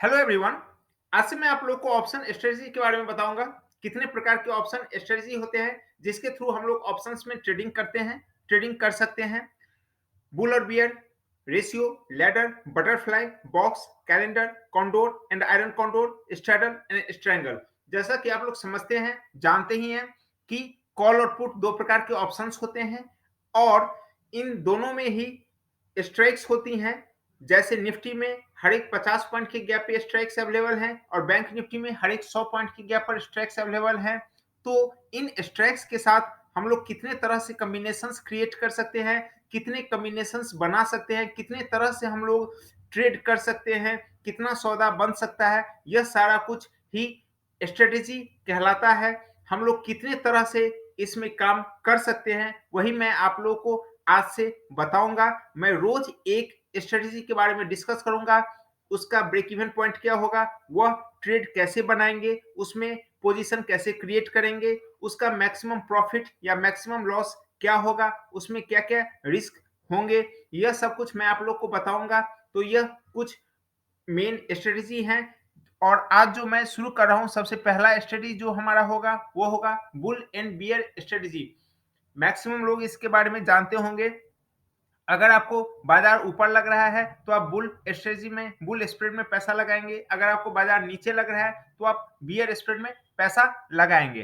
Hello everyone. आज से मैं आप लोग को ऑप्शन स्ट्रेटजी के बारे में बताऊंगा। कितने प्रकार के ऑप्शन स्ट्रेटजी होते हैं जिसके थ्रू हम लोग ऑप्शंस में ट्रेडिंग कर सकते हैं। बुल और bear, ratio, ladder, butterfly, box, calendar, condor and iron condor, straddle and strangle. जैसा कि आप लोग समझते हैं, जानते ही हैं कि कॉल और पुट दो प्रकार के ऑप्शंस होते हैं और इन दोनों में ही स्ट्राइक्स होती हैं। जैसे निफ्टी में हर एक 50 पॉइंट के गैप पे स्ट्राइक्स अवेलेबल हैं और बैंक निफ्टी में हर एक 100 पॉइंट के गैप पर स्ट्राइक्स अवेलेबल हैं। तो इन स्ट्राइक्स के साथ हम लोग कितने तरह से कॉम्बिनेशंस क्रिएट कर सकते हैं, कितने कॉम्बिनेशंस बना सकते हैं, कितने तरह से हम लोग ट्रेड कर सकते हैं, कितना सौदा बन सकता है, यह सारा कुछ ही स्ट्रेटेजी कहलाता है। हम लोग कितने तरह से इसमें काम कर सकते हैं, वही मैं आप लोगों को आज से बताऊंगा। मैं रोज एक स्ट्रेटेजी के बारे में डिस्कस करूंगा। उसका ब्रेक इवन पॉइंट क्या होगा, वह ट्रेड कैसे बनाएंगे, उसमें पोजीशन कैसे क्रिएट करेंगे, उसका मैक्सिमम प्रॉफिट या मैक्सिमम लॉस क्या होगा, उसमें क्या क्या रिस्क होंगे, यह सब कुछ मैं आप लोग को बताऊंगा। तो यह कुछ मेन स्ट्रेटेजी हैं। और आज जो मैं शुरू कर रहा हूं, सबसे पहला स्ट्रेटेजी जो हमारा होगा वो होगा bull and bear strategy. Maximum लोग इसके बारे में जानते होंगे। अगर आपको बाजार ऊपर लग रहा है तो आप बुल स्प्रेड में पैसा लगाएंगे। अगर आपको बाजार नीचे लग रहा है तो आप बियर स्प्रेड में पैसा लगाएंगे।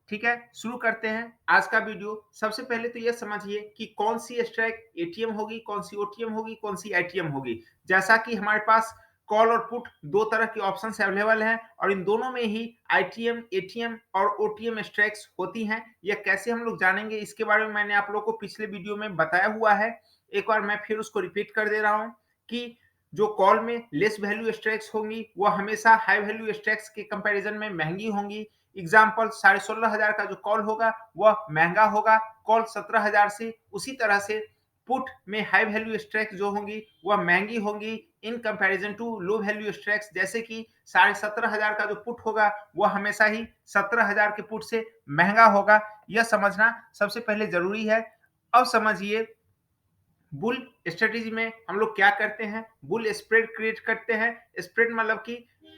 ठीक है, शुरू करते हैं आज का वीडियो। सबसे पहले तो यह समझिए कि कौन सी स्ट्राइक एटीएम होगी, कौन सी ओटीएम होगी, कौन सी आईटीएम होगी। जैसा कि हमारे पास कॉल और पुट दो तरह के ऑप्शन अवेलेबल हैं और इन दोनों में ही आईटीएम, एटीएम और ओटीएम स्ट्राइक्स होती हैं। यह कैसे हम लोग जानेंगे, इसके बारे में मैंने आप लोगों को पिछले वीडियो में बताया हुआ है। एक बार मैं फिर उसको रिपीट कर दे रहा हूं कि जो कॉल में लेस वैल्यू स्ट्राइक्स होंगी वह हमेशा हाई वैल्यू स्ट्राइक्स के कंपैरिजन में महंगी होंगी। एग्जांपल 16,500 का जो कॉल होगा वह महंगा होगा कॉल 17,000 से। उसी तरह से पुट में हाई वैल्यू स्ट्राइक्स जो होंगी वह महंगी होंगी in comparison to low value strikes. जैसे कि 17,500 का जो पुट होगा वह हमेशा ही 17,000 के पुट से महंगा होगा। यह समझना सबसे पहले जरूरी है। अब समझिए बुल स्ट्रेटेजी में हम लोग क्या करते हैं, बुल स्प्रेड क्रिएट करते हैं। स्प्रेड मतलब कि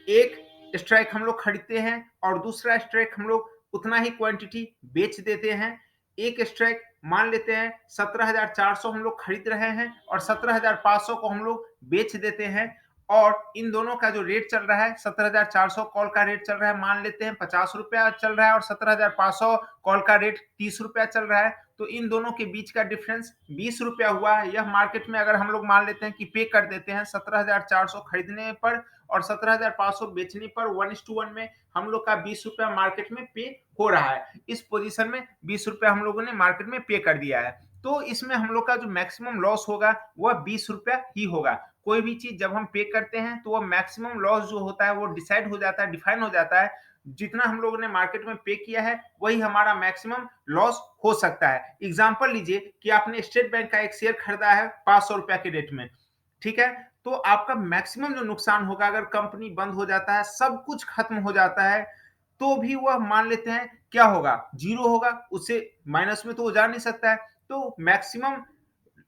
एक स्ट्राइक हम लोग खरीदते हैं और दूसरा स्ट्राइक हम लोग उतना ही क्वांटिटी बेच देते हैं। एक स्ट्राइक मान लेते हैं 17,400 हम लोग खरीद रहे हैं और 17,500 को हम लोग बेच देते हैं। और इन दोनों का जो रेट चल रहा है, 17,400 कॉल का रेट चल रहा है, मान लेते हैं 50 रुपया चल रहा है और 17,500 कॉल का रेट 30 रुपया चल रहा है। तो इन दोनों के बीच का डिफरेंस 20 रुपया हुआ है। यह मार्केट में अगर हम लोग मान लेते हैं कि पे कर देते हैं 17,400 खरीदने पर और 17,500 बेचने पर 1:1 में हम लोग का 20 रुपया मार्केट में पे हो रहा है। इस पोजीशन में 20 रुपया हम लोगों ने मार्केट में पे कर दिया है। तो इसमें हम लोग का जो मैक्सिमम लॉस होगा वह 20 रुपया ही होगा। कोई भी चीज जब हम पे करते हैं तो वह मैक्सिमम लॉस जो होता है वो डिसाइड हो जाता है, डिफाइन हो जाता है। जितना हम लोगों ने मार्केट में पे किया है वही हमारा मैक्सिमम लॉस हो सकता है। एग्जांपल लीजिए कि आपने स्टेट बैंक का एक शेयर खरीदा है 500 रुपया के रेट में। ठीक है, तो आपका मैक्सिमम जो नुकसान होगा, अगर कंपनी बंद हो जाता है, सब कुछ खत्म हो जाता है, तो भी वह मान लेते हैं क्या होगा, जीरो होगा। उससे माइनस में तो वो जा नहीं सकता है। तो मैक्सिमम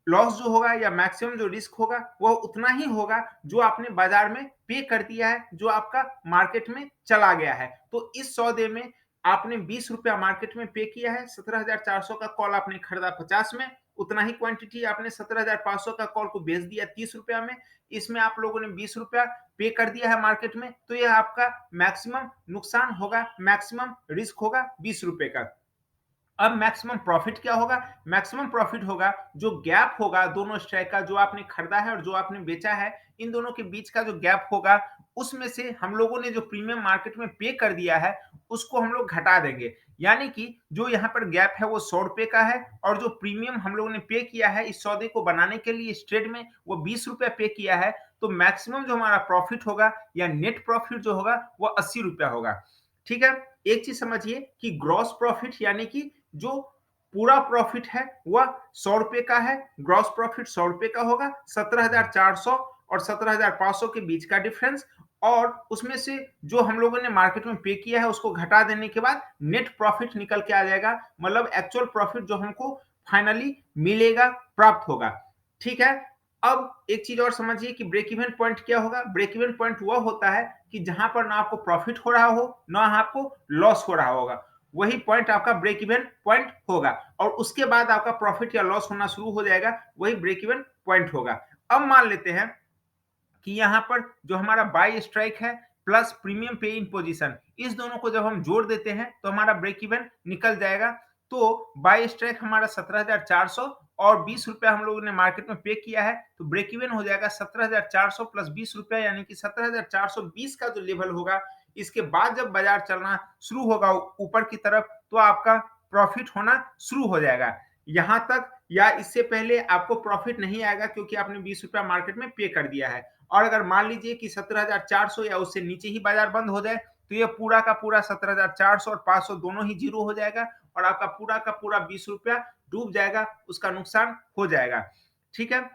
लॉस जो होगा या मैक्सिमम जो रिस्क होगा वह उतना ही होगा जो आपने बाजार में पे कर दिया है, जो आपका मार्केट में चला गया है। तो इस सौदे में आपने 20 रुपया मार्केट में पे किया है, 17,400 का कॉल आपने खरीदा 50 में, उतना ही क्वांटिटी आपने 17,500 का कॉल को बेच दिया 30 रुपया में। इसमें आप लोगों ने 20 रुपया पे कर दिया है मार्केट में। तो यह आपका मैक्सिमम नुकसान होगा, मैक्सिमम रिस्क होगा 20 रुपए का। अब मैक्सिमम प्रॉफिट क्या होगा, मैक्सिमम प्रॉफिट होगा जो गैप होगा दोनों स्ट्राइक का, जो आपने खरीदा है और जो आपने बेचा है, इन दोनों के बीच का जो गैप होगा उसमें से हम लोगों ने जो प्रीमियम मार्केट में पे कर दिया है उसको हम लोग घटा देंगे। यानी कि जो यहाँ पर गैप है वो 100 रुपए का है और जो प्रीमियम हम लोगों ने पे किया है इस सौदे को बनाने के लिए इस ट्रेड में वो 20 रुपया पे किया है। तो मैक्सिमम जो हमारा प्रॉफिट होगा या नेट प्रॉफिट जो होगा वो 80 रुपया होगा। ठीक है, एक चीज समझिए कि ग्रॉस प्रॉफिट यानी कि जो पूरा प्रॉफिट है वह 100 रुपए का है। ग्रॉस प्रॉफिट 100 रुपए का होगा। 17,400 और 17,500 के बीच का डिफरेंस और उसमें से जो हम लोगों ने मार्केट में पे किया है उसको घटा देने के बाद नेट प्रॉफिट निकल के आ जाएगा। मतलब एक्चुअल प्रॉफिट जो हमको फाइनली मिलेगा, प्राप्त होगा। ठीक है, अब एक चीज़ और समझिए कि ब्रेक इवन पॉइंट क्या होगा? ब्रेक इवन पॉइंट वह होता है कि जहाँ पर ना आपको प्रॉफ़िट हो रहा हो, ना आपको लॉस हो रहा होगा। वही पॉइंट आपका ब्रेक इवन पॉइंट होगा और उसके बाद आपका प्रॉफ़िट या लॉस होना शुरू हो जाएगा, वही ब्रेक इवन पॉइंट होगा। अब मान लेते हैं कि यहाँ पर जो हमारा बाय स्ट्राइक है प्लस प्रीमियम पे इन पोजीशन, इस दोनों को जब हम जोड़ देते हैं तो हमारा ब्रेक इवन निकल जाएगा। तो बाय स्ट्राइक हमारा 17,400 और 20 रुपया हम लोगों ने मार्केट में पे किया है, तो ब्रेक इवन हो जाएगा 17,400 प्लस 20 रुपया, यानी कि 17,420 का जो लेवल होगा, इसके बाद जब बाजार चलना शुरू होगा ऊपर की तरफ, तो आपका प्रॉफिट होना शुरू हो जाएगा। यहाँ तक या इससे पहले आपको प्रॉफिट नहीं आएगा क्योंकि आपने 20 रुपया मार्केट में पे कर दिया है। और अगर मान लीजिए कि 17,400 या उससे नीचे ही बाजार बंद हो जाए, तो ये पूरा का पूरा 17,400 और 500 दोनों ही जीरो हो जाएगा और आपका पूरा का पूरा 20 रुपया डूब जाएगा, उसका नुकसान हो जाएगा। ठीक है?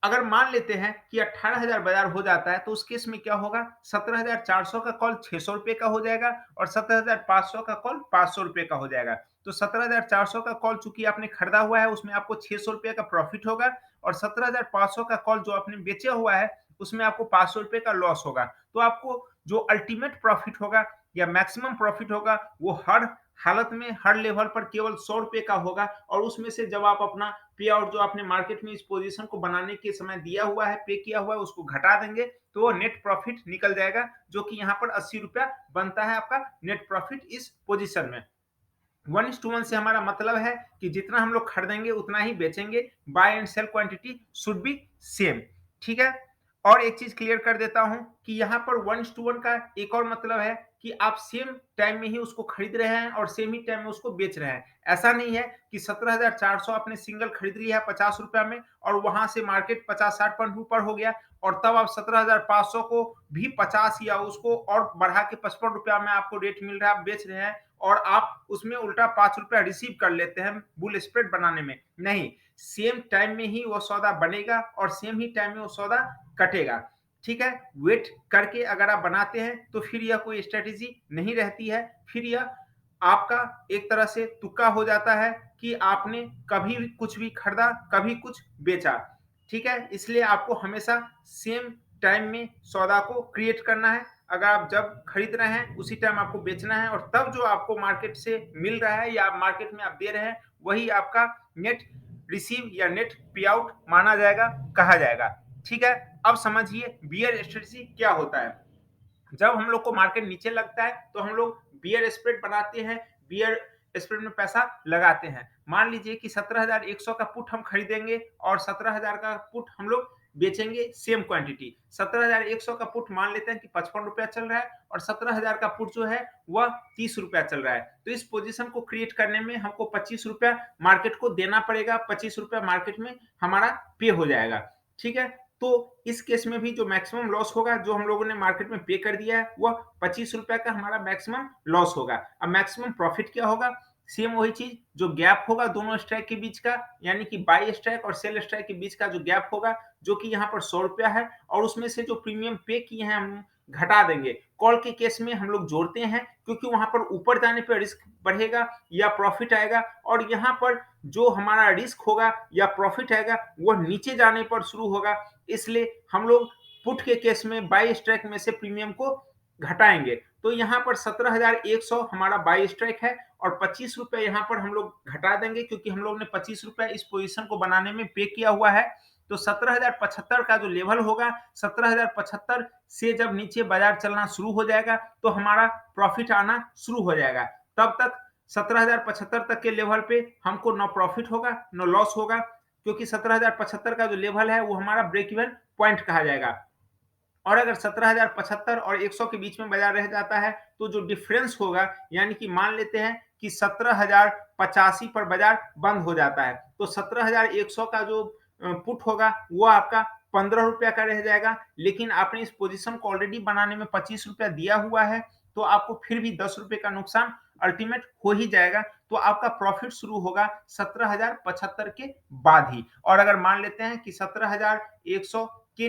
अगर मान लेते हैं कि 18,000 बाजार हो जाता है, तो उस केस में क्या होगा? 17,400 का कॉल 600 रुपए का हो जाएगा और 17,500 का कॉल 500 रुपए का हो जाएगा। तो 17,400 का कॉल चूंकि आपने खरीदा हुआ है, उसमें आपको 600 रुपए का प्रॉफिट होगा और 17,500 का कॉल जो आपने बेचा हुआ है, उसमें आपको 500 रुपए का लॉस होगा। तो आपको जो अल्टीमेट प्रॉफिट होगा या मैक्सिमम प्रॉफिट होगा, वो हर हालत में हर लेवल पर केवल 100 रुपए का होगा और उसमें से जब आप अपना पे आउट जो आपने मार्केट में इस पोजीशन को बनाने के समय दिया हुआ है, पे किया हुआ है, उसको घटा देंगे, तो वो नेट प्रॉफिट निकल जाएगा, जो कि यहाँ पर 80 रुपया बनता है आपका नेट प्रॉफिट इस पोजीशन में। 1:1 से हमारा मतलब है कि जितना हम लोग खरीदेंगे उतना ही बेचेंगे। Buy and sell quantity should be same. ठीक है? और एक चीज क्लियर कर देता हूं कि यहाँ पर 1:1 का एक और मतलब है कि आप सेम टाइम में ही उसको खरीद रहे हैं और सेम ही टाइम में उसको बेच रहे हैं। ऐसा नहीं है कि 17,400 आपने सिंगल खरीद लिया है 50 रुपया में और वहां से मार्केट 50-60 पॉइंट ऊपर हो गया और तब आप 17,500 को भी 50 या उसको और बढ़ा के 55 रुपया में आपको रेट मिल रहा है, आप बेच रहे हैं और आप उसमें उल्टा 5 रुपया रिसीव कर लेते हैं बुल स्प्रेड बनाने में। नहीं, सेम टाइम में ही वो सौदा बनेगा और सेम ही टाइम में वो सौदा कटेगा। ठीक है? वेट करके अगर आप बनाते हैं तो फिर यह कोई स्ट्रेटेजी नहीं रहती है, फिर यह आपका एक तरह से तुक्का हो जाता है कि आपने कभी भी कुछ भी खरीदा, कभी कुछ बेचा। ठीक है? इसलिए आपको हमेशा सेम टाइम में सौदा को क्रिएट करना है। अगर आप जब खरीद रहे हैं उसी टाइम आपको बेचना है और तब जो आपको मार्केट से मिल रहा है या मार्केट में आप दे रहे हैं, वही आपका नेट रिसीव या नेट पे आउट माना जाएगा, कहा जाएगा। ठीक है? अब समझिए बियर स्ट्रेटजी क्या होता है। जब हम लोग को मार्केट नीचे लगता है तो हम लोग बियर स्प्रेड बनाते हैं, बियर स्प्रेड में पैसा लगाते हैं। मान लीजिए कि 17,100 का पुट हम खरीदेंगे और 17,000 का पुट हम लोग बेचेंगे सेम क्वांटिटी। 17,100 का पुट मान लेते हैं कि 55 रुपया चल रहा है और 17,000 का पुट जो है वह 30 रुपया चल रहा है। तो इस पोजीशन को क्रिएट करने में हमको 25 रुपया मार्केट को देना पड़ेगा, 25 रुपया मार्केट में हमारा पे हो जाएगा। ठीक है? तो इस केस में भी जो मैक्सिमम लॉस होगा, जो हम लोगों ने मार्केट में पे कर दिया है, वह 25 रुपया का हमारा मैक्सिमम लॉस होगा। अब मैक्सिमम प्रॉफिट क्या होगा? सेम वही चीज, जो गैप होगा दोनों स्ट्राइक के बीच का, यानी कि बाई स्ट्राइक और सेल स्ट्राइक के बीच का जो गैप होगा, जो कि यहाँ पर 100 रुपया है और उसमें से जो प्रीमियम पे किए हैं हम घटा देंगे। कॉल के केस में हम लोग जोड़ते हैं क्योंकि वहां पर ऊपर जाने पर रिस्क बढ़ेगा या प्रॉफिट आएगा और यहाँ पर जो हमारा रिस्क होगा या प्रॉफिट आएगा वह नीचे जाने पर शुरू होगा। इसलिए हम लोग पुट के केस में बाई स्ट्राइक में से प्रीमियम को घटाएंगे। तो यहाँ पर 17,100 हमारा बाई स्ट्राइक है और 25 रुपए यहाँ पर हम लोग घटा देंगे क्योंकि हम लोग ने 25 रुपए इस पोजीशन को बनाने में पे किया हुआ है। तो 17,075 का जो लेवल होगा, 17,075 से जब नीचे बाजार चलना शुरू हो जाएगा तो हमारा प्रॉफिट आना शुरू हो जाएगा। तब तक 17,075 तक के लेवल पे हमको न प्रॉफिट होगा न लॉस होगा, क्योंकि 17,075 का जो लेवल है वो हमारा ब्रेक इवन पॉइंट कहा जाएगा। और अगर 17,075 और 100 के बीच में बाजार रह जाता है तो जो डिफरेंस होगा, यानी कि मान लेते हैं कि 17,085 पर बाजार बंद हो जाता है, तो 17,100 का जो पुट होगा वो आपका 15 रुपया का रह जाएगा। लेकिन आपने इस पोजीशन को ऑलरेडी बनाने में 25 रुपया दिया हुआ है, तो आपको फिर भी 10 रुपए का नुकसान अल्टीमेट हो ही जाएगा। तो आपका प्रॉफिट शुरू होगा 17,075 के बाद ही। और अगर मान लेते हैं कि 17,100 के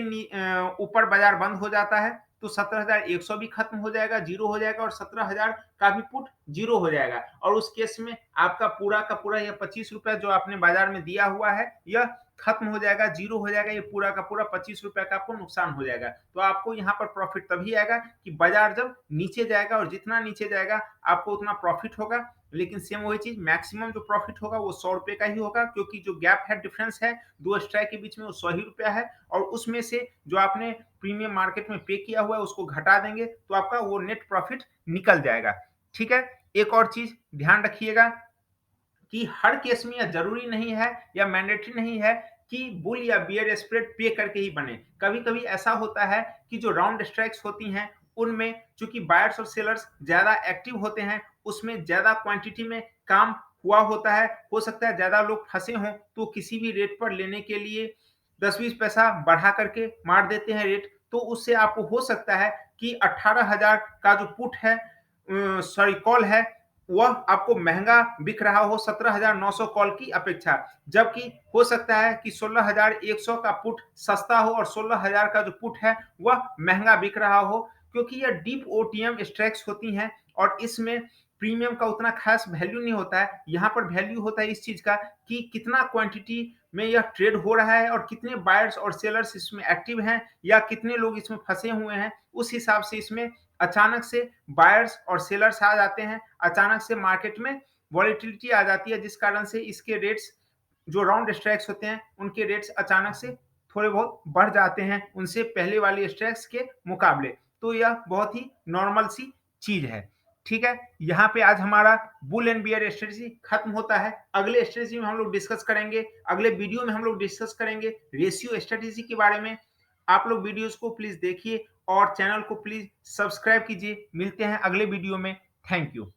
ऊपर बाजार बंद हो जाता है तो 17,100 भी खत्म हो जाएगा, जीरो हो जाएगा और 17,000 का भी पुट जीरो हो जाएगा और उस केस में आपका पूरा का पूरा यह 25 रुपया जो आपने बाजार में दिया हुआ है, यह खत्म हो जाएगा, ज़ीरो हो जाएगा, ये पूरा का पूरा ₹25 का आपको नुकसान हो जाएगा। तो आपको यहाँ पर प्रॉफ़िट तभी आएगा कि बाज़ार जब नीचे जाएगा और जितना नीचे जाएगा आपको उतना प्रॉफ़िट होगा। लेकिन सेम वही चीज़ मैक्सिमम जो प्रॉफ़िट होगा वो ₹100 का ही होगा क्योंकि जो गैप है डिफ़रेंस है 2 स्ट्राइक के बीच में वो ₹100 ही है और उसमें से जो आपने प्रीमियम मार्केट में पे किया हुआ है उसको घटा देंगे तो आपका वो नेट प्रॉफ़िट निकल जाएगा। ठीक है? एक और चीज़ ध्यान रखिएगा कि हर केस में यह ज़रूरी नहीं है या मैंडेटरी नहीं है कि बुल या बियर स्प्रेड पे करके ही बने। कभी-कभी ऐसा होता है कि जो राउंड स्ट्राइक्स होती हैं, उनमें चूँकि बायर्स और सेलर्स ज़्यादा एक्टिव होते हैं, उसमें ज़्यादा क्वांटिटी में काम हुआ होता है। हो सकता है ज़्यादा लोग फँसे हों, तो किसी भी रेट पर लेने के लिए 10-20 पैसा बढ़ा करके मार देते हैं रेट। तो उससे आपको हो सकता है कि 18,000 का जो पुट है सॉरी कॉल है वह आपको महँगा बिक रहा हो 17,900 कॉल की अपेक्षा। जबकि हो सकता है कि 16,100 का पुट सस्ता हो और 16,000 का जो पुट है वह महँगा बिक रहा हो क्योंकि यह डीप ओटीएम स्ट्राइक्स होती हैं और इसमें प्रीमियम का उतना ख़ास वैल्यू नहीं होता है। यहाँ पर वैल्यू होता है इस चीज़ का कि कितना क्वांटिटी में यह ट्रेड हो रहा है और कितने बायर्स और सेलर्स इसमें एक्टिव हैं या कितने लोग इसमें फँसे हुए हैं। उस हिसाब से इसमें अचानक से बायर्स और सेलर्स आ जाते हैं, अचानक से मार्केट में वॉलेटिलिटी आ जाती है जिस कारण से इसके रेट्स जो राउंड स्ट्राइक्स होते हैं, उनके रेट्स अचानक से थोड़े बहुत बढ़ जाते हैं, उनसे पहले वाली स्ट्राइक्स के मुकाबले। तो यह बहुत ही नॉर्मल सी चीज़ है। ठीक है? यहाँ पे आज हमारा बुल एंड बियर स्ट्रेटजी खत्म होता है। अगले स्ट्रेटजी में हम लोग डिस्कस करेंगे, अगले वीडियो में हम लोग डिस्कस करेंगे रेशियो स्ट्रेटजी के बारे में। आप लोग वीडियोज़ को प्लीज़ देखिए और चैनल को प्लीज़ सब्सक्राइब कीजिए। मिलते हैं अगले वीडियो में। Thank you.